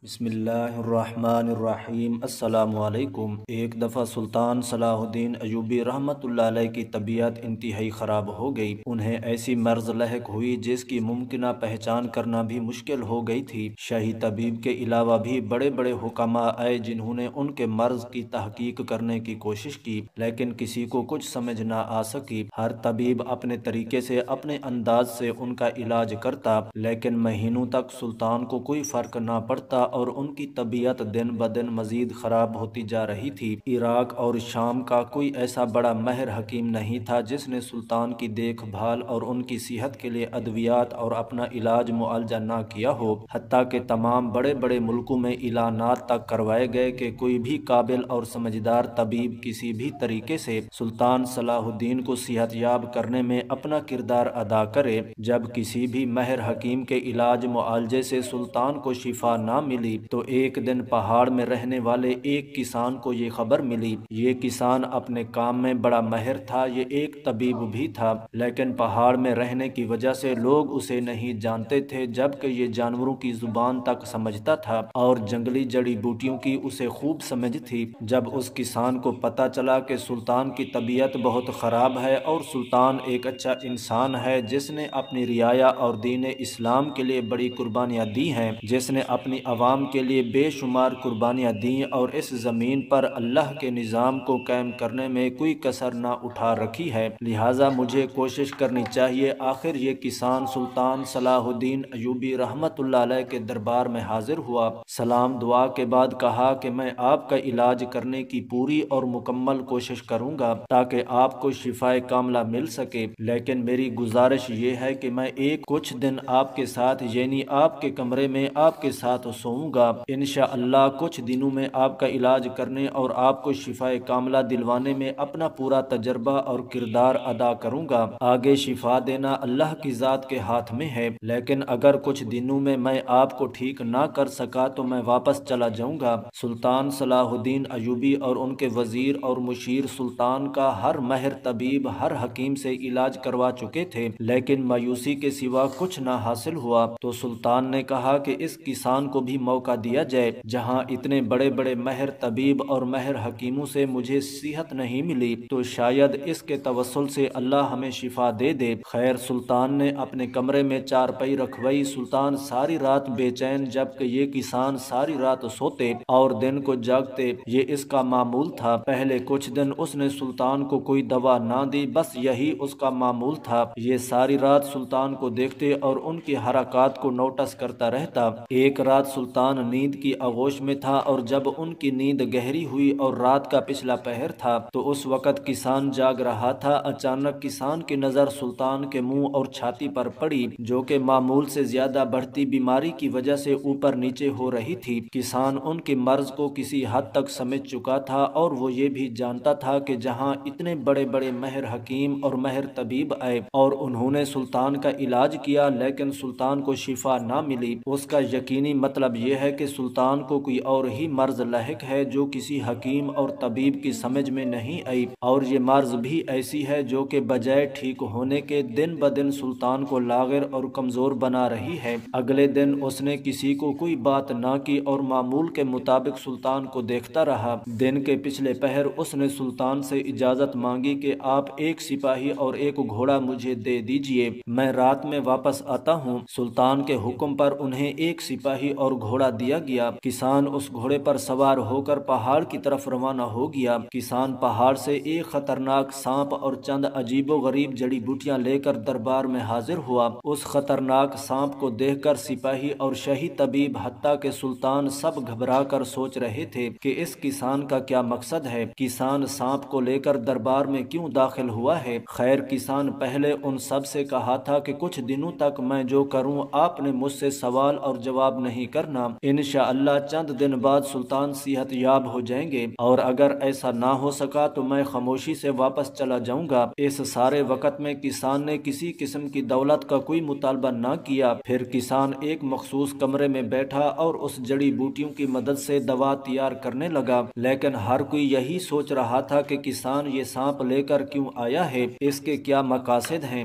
بسم اللہ الرحمن الرحیم۔ السلام علیکم۔ ایک دفعہ سلطان صلاح الدین ایوبی رحمۃ اللہ علیہ کی طبیعت انتہائی خراب ہو گئی۔ انہیں ایسی مرض لاحق ہوئی جس کی ممکنہ پہچان کرنا بھی مشکل ہو گئی تھی۔ شاہی طبیب کے علاوہ بھی بڑے بڑے حکماء آئے جنہوں نے ان کے مرض کی تحقیق کرنے کی کوشش کی، لیکن کسی کو کچھ سمجھ نہ آ سکی۔ ہر طبیب اپنے طریقے سے اپنے انداز سے ان کا علاج کرتا، لیکن مہینوں تک سلطان کو کوئی فرق نہ پڑتا اور ان کی طبیعت دن بدن مزید خراب ہوتی جا رہی تھی۔ عراق اور شام کا کوئی ایسا بڑا ماہر حکیم نہیں تھا جس نے سلطان کی دیکھ بھال اور ان کی صحت کے لیے ادویات اور اپنا علاج معالجہ نہ کیا ہو۔ حتیٰ کہ تمام بڑے بڑے ملکوں میں اعلانات تک کروائے گئے کہ کوئی بھی قابل اور سمجھدار طبیب کسی بھی طریقے سے سلطان صلاح الدین کو صحت یاب کرنے میں اپنا کردار ادا کرے۔ جب کسی بھی ماہر حکیم کے علاج معالجے سے سلطان کو شفا نہ ملی تو ایک دن پہاڑ میں رہنے والے ایک کسان کو یہ خبر ملی۔ یہ کسان اپنے کام میں بڑا ماہر تھا، یہ ایک طبیب بھی تھا، لیکن پہاڑ میں رہنے کی وجہ سے لوگ اسے نہیں جانتے تھے، جبکہ یہ جانوروں کی زبان تک سمجھتا تھا اور جنگلی جڑی بوٹیوں کی اسے خوب سمجھ تھی۔ جب اس کسان کو پتہ چلا کہ سلطان کی طبیعت بہت خراب ہے اور سلطان ایک اچھا انسان ہے جس نے اپنی رعایا اور دین اسلام کے لیے بڑی قربانیاں دی ہیں، جس نے اپنی عوام کے لیے بے شمار قربانیاں دیں اور اس زمین پر اللہ کے نظام کو قائم کرنے میں کوئی کسر نہ اٹھا رکھی ہے، لہٰذا مجھے کوشش کرنی چاہیے۔ آخر یہ کسان سلطان صلاح الدین ایوبی رحمۃ اللہ علیہ کے دربار میں حاضر ہوا۔ سلام دعا کے بعد کہا کہ میں آپ کا علاج کرنے کی پوری اور مکمل کوشش کروں گا تاکہ آپ کو شفائے کاملہ مل سکے، لیکن میری گزارش یہ ہے کہ میں کچھ دن آپ کے ساتھ یعنی آپ کے کمرے میں آپ کے ساتھ سوؤں گا۔ انشاءاللہ کچھ دنوں میں آپ کا علاج کرنے اور آپ کو شفائے کاملہ دلوانے میں اپنا پورا تجربہ اور کردار ادا کروں گا۔ آگے شفا دینا اللہ کی ذات کے ہاتھ میں ہے، لیکن اگر کچھ دنوں میں آپ کو ٹھیک نہ کر سکا تو میں واپس چلا جاؤں گا۔ سلطان صلاح الدین ایوبی اور ان کے وزیر اور مشیر سلطان کا ہر ماہر طبیب ہر حکیم سے علاج کروا چکے تھے، لیکن مایوسی کے سوا کچھ نہ حاصل ہوا۔ تو سلطان نے کہا کہ اس کسان کو بھی موقع دیا جائے، جہاں اتنے بڑے بڑے ماہر طبیب اور ماہر حکیموں سے مجھے صحت نہیں ملی تو شاید اس کے توسل سے اللہ ہمیں شفا دے دے۔ خیر، سلطان نے اپنے کمرے میں چارپائی رکھوائی۔ سلطان ساری رات بے چین جبکہ یہ کسان ساری رات سوتے اور دن کو جاگتے، یہ اس کا معمول تھا۔ پہلے کچھ دن اس نے سلطان کو کوئی دوا نہ دی، بس یہی اس کا معمول تھا۔ یہ ساری رات سلطان کو دیکھتے اور ان کی حرکات کو نوٹس کرتا رہتا۔ ایک رات سلطان نیند کی آغوش میں تھا اور جب ان کی نیند گہری ہوئی اور رات کا پچھلا پہر تھا تو اس وقت کسان جاگ رہا تھا۔ اچانک کسان کی نظر سلطان کے منہ اور چھاتی پر پڑی، جو کہ معمول سے زیادہ بڑھتی بیماری کی وجہ سے اوپر نیچے ہو رہی تھی۔ کسان ان کی مرض کو کسی حد تک سمجھ چکا تھا اور وہ یہ بھی جانتا تھا کہ جہاں اتنے بڑے بڑے ماہر حکیم اور ماہر طبیب آئے اور انہوں نے سلطان کا علاج کیا لیکن سلطان کو شفا نہ ملی، اس کا یقینی مطلب یہ ہے کہ سلطان کو کوئی اور ہی مرض لاحق ہے جو کسی حکیم اور طبیب کی سمجھ میں نہیں آئی، اور یہ مرض بھی ایسی ہے جو کہ بجائے ٹھیک ہونے کے دن بدن سلطان کو لاغر اور کمزور بنا رہی ہے۔ اگلے دن اس نے کسی کو کوئی بات نہ کی اور معمول کے مطابق سلطان کو دیکھتا رہا۔ دن کے پچھلے پہر اس نے سلطان سے اجازت مانگی کہ آپ ایک سپاہی اور ایک گھوڑا مجھے دے دیجئے، میں رات میں واپس آتا ہوں۔ سلطان کے حکم پر انہیں ایک سپاہی اور گھوڑا دیا گیا۔ کسان اس گھوڑے پر سوار ہو کر پہاڑ کی طرف روانہ ہو گیا۔ کسان پہاڑ سے ایک خطرناک سانپ اور چند عجیب و غریب جڑی بوٹیاں لے کر دربار میں حاضر ہوا۔ اس خطرناک سانپ کو دیکھ کر سپاہی اور شاہی طبیب حتیٰ کہ سلطان سب گھبرا کر سوچ رہے تھے کہ اس کسان کا کیا مقصد ہے، کسان سانپ کو لے کر دربار میں کیوں داخل ہوا ہے۔ خیر، کسان پہلے ان سب سے کہا تھا کہ کچھ دنوں تک میں جو کروں آپ نے مجھ سے سوال اور جواب نہیں کرنا، انشاءاللہ چند دن بعد سلطان صحت یاب ہو جائیں گے، اور اگر ایسا نہ ہو سکا تو میں خاموشی سے واپس چلا جاؤں گا۔ اس سارے وقت میں کسان نے کسی قسم کی دولت کا کوئی مطالبہ نہ کیا۔ پھر کسان ایک مخصوص کمرے میں بیٹھا اور اس جڑی بوٹیوں کی مدد سے دوا تیار کرنے لگا، لیکن ہر کوئی یہی سوچ رہا تھا کہ کسان یہ سانپ لے کر کیوں آیا ہے، اس کے کیا مقاصد ہیں۔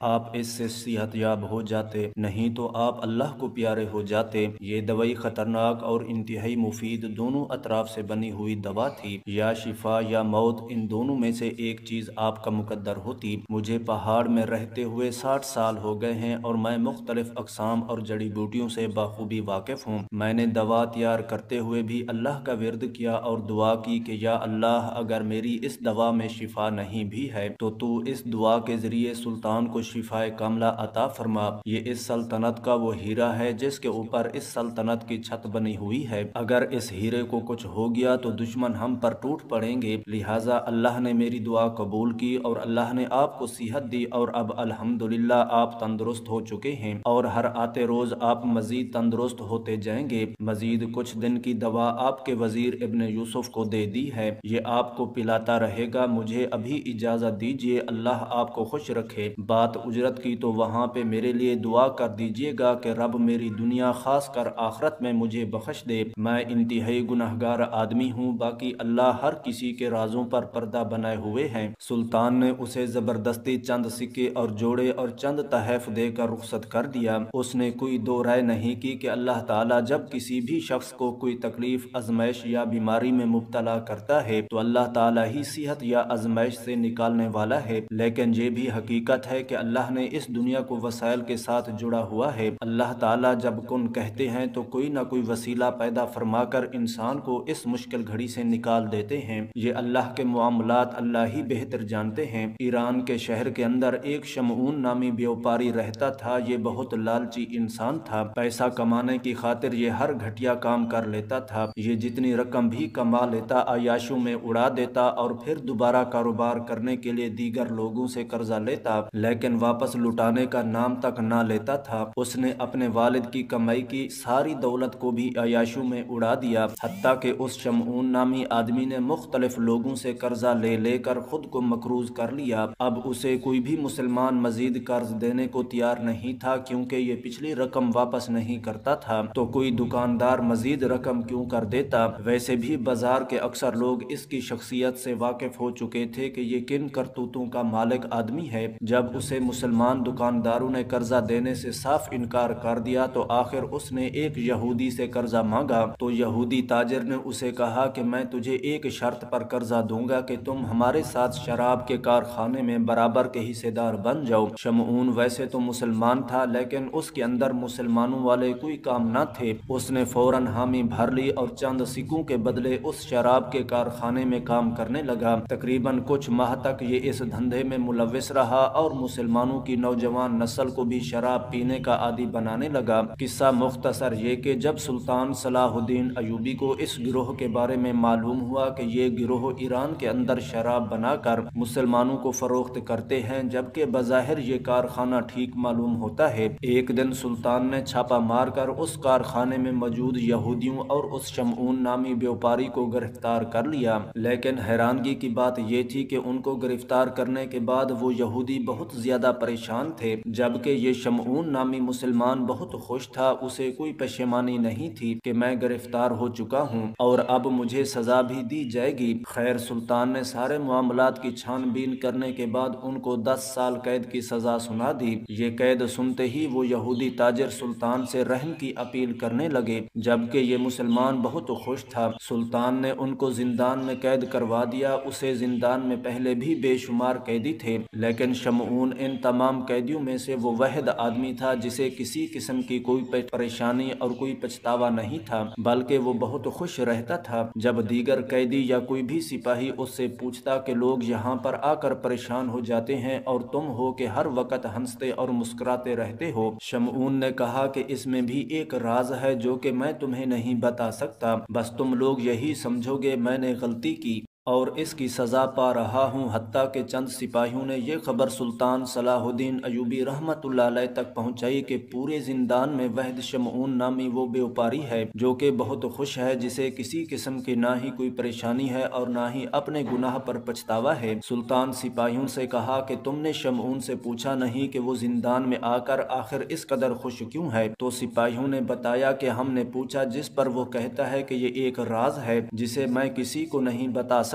آپ اس سے صحت یاب ہو جاتے، نہیں تو آپ اللہ کو پیارے ہو جاتے۔ یہ دوائی خطرناک اور انتہائی مفید دونوں اطراف سے بنی ہوئی دوا تھی، یا شفا یا موت، ان دونوں میں سے ایک چیز آپ کا مقدر ہوتی۔ مجھے پہاڑ میں رہتے ہوئے 60 سال ہو گئے ہیں اور میں مختلف اقسام اور جڑی بوٹیوں سے بخوبی واقف ہوں۔ میں نے دوا تیار کرتے ہوئے بھی اللہ کا ورد کیا اور دعا کی کہ یا اللہ، اگر میری اس دوا میں شفا نہیں بھی ہے تو تو اس دعا کے ذریعے سلطان کو شفائے کاملہ عطا فرما۔ یہ اس سلطنت کا وہ ہیرا ہے جس کے اوپر اس سلطنت کی چھت بنی ہوئی ہے، اگر اس ہیرے کو کچھ ہو گیا تو دشمن ہم پر ٹوٹ پڑیں گے، لہٰذا اللہ نے میری دعا قبول کی اور اللہ نے آپ کو صحت دی اور اب الحمدللہ آپ تندرست ہو چکے ہیں اور ہر آتے روز آپ مزید تندرست ہوتے جائیں گے۔ مزید کچھ دن کی دوا آپ کے وزیر ابن یوسف کو دے دی ہے، یہ آپ کو پلاتا رہے گا۔ مجھے ابھی اجازت دیجیے، اللہ آپ کو خوش رکھے۔ بات اجرت کی تو وہاں پہ میرے لیے دعا کر دیجیے گا کہ رب میری دنیا خاص کر آخرت میں مجھے بخش دے، میں انتہائی گنہگار آدمی ہوں، باقی اللہ ہر کسی کے رازوں پر پردہ بنائے ہوئے ہیں۔ سلطان نے اسے زبردستی چند سکے اور جوڑے اور چند تحائف دے کر رخصت کر دیا۔ اس نے کوئی دو رائے نہیں کی کہ اللہ تعالیٰ جب کسی بھی شخص کو کوئی تکلیف، آزمائش یا بیماری میں مبتلا کرتا ہے تو اللہ تعالیٰ ہی صحت یا آزمائش سے نکالنے والا ہے، لیکن یہ بھی حقیقت ہے کہ اللہ نے اس دنیا کو وسائل کے ساتھ جڑا ہوا ہے۔ اللہ تعالیٰ جب کن کہتے ہیں تو کوئی نہ کوئی وسیلہ پیدا فرما کر انسان کو اس مشکل گھڑی سے نکال دیتے ہیں۔ یہ اللہ کے معاملات اللہ ہی بہتر جانتے ہیں۔ ایران کے شہر کے اندر ایک شمعون نامی بیوپاری رہتا تھا۔ یہ بہت لالچی انسان تھا، پیسہ کمانے کی خاطر یہ ہر گھٹیا کام کر لیتا تھا۔ یہ جتنی رقم بھی کما لیتا عیاشوں میں اڑا دیتا اور پھر دوبارہ کاروبار کرنے کے لیے دیگر لوگوں سے قرضہ لیتا، لیکن واپس لوٹانے کا نام تک نہ لیتا تھا۔ اس نے اپنے والد کی کمائی کی ساری دولت کو بھی عیاشوں میں اڑا دیا، حتیٰ کہ اس شمعون نامی آدمی نے مختلف لوگوں سے قرضہ لے لے کر خود کو مقروض کر لیا۔ اب اسے کوئی بھی مسلمان مزید قرض دینے کو تیار نہیں تھا، کیونکہ یہ پچھلی رقم واپس نہیں کرتا تھا تو کوئی دکاندار مزید رقم کیوں کر دیتا۔ ویسے بھی بازار کے اکثر لوگ اس کی شخصیت سے واقف ہو چکے تھے کہ یہ کن کرتوتوں کا مالک آدمی ہے۔ جب اسے مسلمان دکانداروں نے قرضہ دینے سے صاف انکار کر دیا تو آخر اس نے ایک یہودی سے قرضہ مانگا، تو یہودی تاجر نے اسے کہا کہ میں تجھے ایک شرط پر قرضہ دوں گا کہ تم ہمارے ساتھ شراب کے کارخانے میں برابر کے حصے دار بن جاؤ۔ شمعون ویسے تو مسلمان تھا، لیکن اس کے اندر مسلمانوں والے کوئی کام نہ تھے۔ اس نے فوراً حامی بھر لی اور چند سکوں کے بدلے اس شراب کے کارخانے میں کام کرنے لگا۔ تقریباً کچھ ماہ تک یہ اس دھندے میں ملوث رہا اور مسلمانوں کی نوجوان نسل کو بھی شراب پینے کا عادی بنانے لگا۔ قصہ مختصر یہ کہ جب سلطان صلاح الدین ایوبی کو اس گروہ کے بارے میں معلوم ہوا کہ یہ گروہ ایران کے اندر شراب بنا کر مسلمانوں کو فروخت کرتے ہیں، جبکہ بظاہر یہ کارخانہ ٹھیک معلوم ہوتا ہے، ایک دن سلطان نے چھاپا مار کر اس کارخانے میں موجود یہودیوں اور اس شمعون نامی بیوپاری کو گرفتار کر لیا۔ لیکن حیرانگی کی بات یہ تھی کہ ان کو گرفتار کرنے کے بعد وہ یہودی بہت زیادہ پریشان تھے، جبکہ یہ شمعون نامی مسلمان بہت خوش تھا۔ اسے کوئی پشیمانی نہیں تھی کہ میں گرفتار ہو چکا ہوں اور اب مجھے سزا بھی دی جائے گی۔ خیر، سلطان نے سارے معاملات کی چھان بین کرنے کے بعد ان کو 10 سال قید کی سزا سنا دی۔ یہ قید سنتے ہی وہ یہودی تاجر سلطان سے رحم کی اپیل کرنے لگے، جبکہ یہ مسلمان بہت خوش تھا۔ سلطان نے ان کو زندان میں قید کروا دیا۔ اسے زندان میں پہلے بھی بے شمار قیدی تھے، لیکن شمعون ان تمام قیدیوں میں سے وہ واحد آدمی تھا جسے کسی قسم کی کوئی پریشانی اور کوئی پچھتاوا نہیں تھا، بلکہ وہ بہت خوش رہتا تھا۔ جب دیگر قیدی یا کوئی بھی سپاہی اس سے پوچھتا کہ لوگ یہاں پر آ کر پریشان ہو جاتے ہیں اور تم ہو کہ ہر وقت ہنستے اور مسکراتے رہتے ہو، شمعون نے کہا کہ اس میں بھی ایک راز ہے جو کہ میں تمہیں نہیں بتا سکتا، بس تم لوگ یہی سمجھو گے میں نے غلطی کی اور اس کی سزا پا رہا ہوں۔ حتیٰ کہ چند سپاہیوں نے یہ خبر سلطان صلاح الدین ایوبی رحمت اللہ علیہ تک پہنچائی کہ پورے زندان میں وحد شمعون نامی وہ بیوپاری ہے جو کہ بہت خوش ہے، جسے کسی قسم کی نہ ہی کوئی پریشانی ہے اور نہ ہی اپنے گناہ پر پچھتاوا ہے۔ سلطان سپاہیوں سے کہا کہ تم نے شمعون سے پوچھا نہیں کہ وہ زندان میں آ کر آخر اس قدر خوش کیوں ہے؟ تو سپاہیوں نے بتایا کہ ہم نے پوچھا، جس پر وہ کہتا ہے کہ یہ ایک راز ہے جسے میں کسی کو نہیں بتا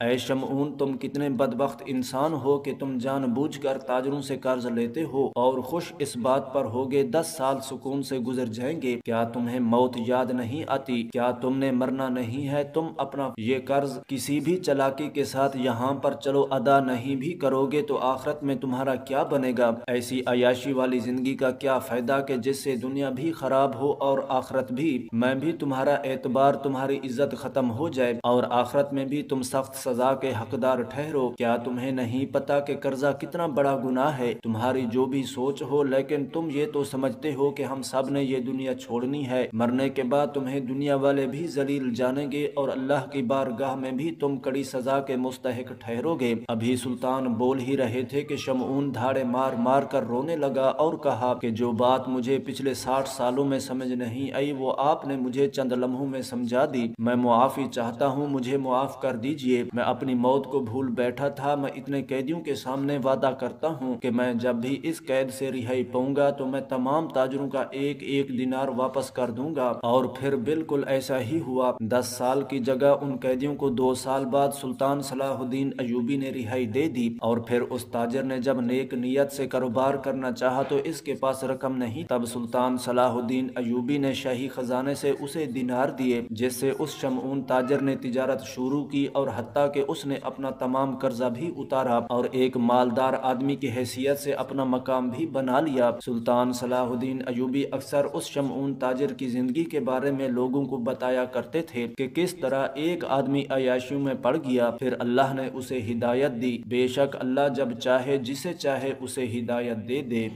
اے شمعون، تم کتنے بدبخت انسان ہو کہ تم جان بوجھ کر تاجروں سے قرض لیتے ہو اور خوش اس بات پر ہوگے 10 سال سکون سے گزر جائیں گے۔ کیا تمہیں موت یاد نہیں آتی؟ کیا تم نے مرنا نہیں ہے؟ تم اپنا یہ قرض کسی بھی چالاکی کے ساتھ یہاں پر چلو ادا نہیں بھی کرو گے تو آخرت میں تمہارا کیا بنے گا؟ ایسی عیاشی والی زندگی کا کیا فائدہ کہ جس سے دنیا بھی خراب ہو اور آخرت بھی، میں بھی تمہارا اعتبار، تمہاری عزت ختم ہو جائے اور آخرت میں بھی تم سخت سزا کے حقدار ٹھہرو۔ کیا تمہیں نہیں پتا کہ قرضہ کتنا بڑا گناہ ہے؟ تمہاری جو بھی سوچ ہو، لیکن تم یہ تو سمجھتے ہو کہ ہم سب نے یہ دنیا چھوڑنی ہے، مرنے کے بعد تمہیں دنیا والے بھی ذلیل جانیں گے اور اللہ کی بارگاہ میں بھی تم کڑی سزا کے مستحق ٹھہرو گے۔ ابھی سلطان بول ہی رہے تھے کہ شمعون دھاڑے مار مار کر رونے لگا اور کہا کہ جو بات مجھے پچھلے 60 سالوں میں سمجھ نہیں آئی وہ آپ نے مجھے چند لمحوں میں سمجھا دی۔ میں معافی چاہتا ہوں، مجھے معاف کر دیجئے۔ میں اپنی موت کو بھول بیٹھا تھا۔ میں اتنے قیدیوں کے سامنے وعدہ کرتا ہوں کہ میں جب بھی اس قید سے رہائی پاؤں گا تو میں تمام تاجروں کا 1 دینار واپس کر دوں گا۔ اور پھر بالکل ایسا ہی ہوا۔ 10 سال کی جگہ ان قیدیوں کو 2 سال بعد سلطان صلاح الدین ایوبی نے رہائی دے دی۔ اور پھر اس تاجر نے جب نیک نیت سے کاروبار کرنا چاہا تو اس کے پاس رقم نہیں، تب سلطان صلاح الدین ایوبی نے شاہی خزانے سے اسے دینار دیے، جس سے اس شمعون تاجر نے تجارت شروع کی اور حتیٰ کہ اس نے اپنا تمام قرضہ بھی اتارا اور ایک مالدار آدمی کی حیثیت سے اپنا مقام بھی بنا لیا۔ سلطان صلاح الدین ایوبی اکثر اس شمعون تاجر کی زندگی کے بارے میں لوگوں کو بتایا کرتے تھے کہ کس طرح ایک آدمی عیاشیوں میں پڑ گیا، پھر اللہ نے اسے ہدایت دی۔ بے شک اللہ جب چاہے جسے چاہے اسے ہدایت دے دے۔